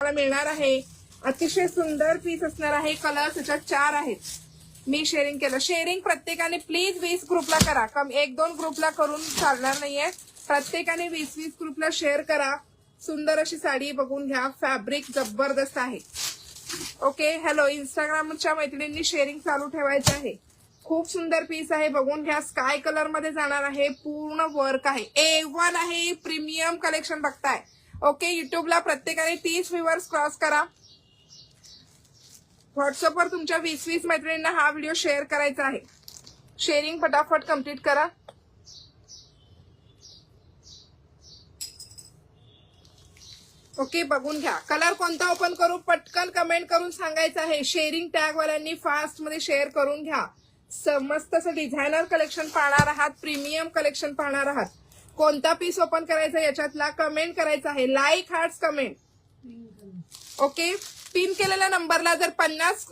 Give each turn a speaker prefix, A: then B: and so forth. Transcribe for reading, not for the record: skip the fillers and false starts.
A: मिळणार आहे। अतिशय सुंदर पीस असणार आहे। कलर त्याच्यात 4 आहेत। मी शेअरिंग केलं। शेअरिंग प्रत्येकाने प्लीज 20 ग्रुपला करा। कम 1-2 ग्रुपला करून चालणार नाहीये। प्रत्येकाने 20-20 ग्रुपला शेअर करा। सुंदर अशी साडी बघून घ्या। फॅब्रिक जबरदस्त आहे। ओके, हॅलो, इंस्टाग्रामच्या मैत्रिणींनी शेअरिंग चालू ठेवायचं आहे। खूप सुंदर पीस आहे, बघून घ्या। स्काय कलर मध्ये जाणार आहे। पूर्ण वर्क आहे। A1 आहे। प्रीमियम कलेक्शन बघताय। ओके, युट्यूबला प्रत्येकाने 30 व्ह्यूअर्स क्रॉस करा। व्हॉट्सअपवर तुमच्या 20-20 मैत्रिणींना हा व्हिडिओ शेअर करायचा आहे। शेअरिंग फटाफट कंप्लीट करा। ओके, बघून घ्या। कलर कोणता ओपन करू पटकन कमेंट करून सांगायचं आहे। शेअरिंग टॅग वाल्यांनी फास्ट मध्ये शेअर करून घ्या। मस्त असं डिझायनर कलेक्शन पाहणार आहात। प्रीमियम कलेक्शन पाहणार आहात। कोणता पीस ओपन करायचा याच्यातला कमेंट करायचा आहे। Like, hearts, comment. Okay, pin केलेल्या नंबरला जर 50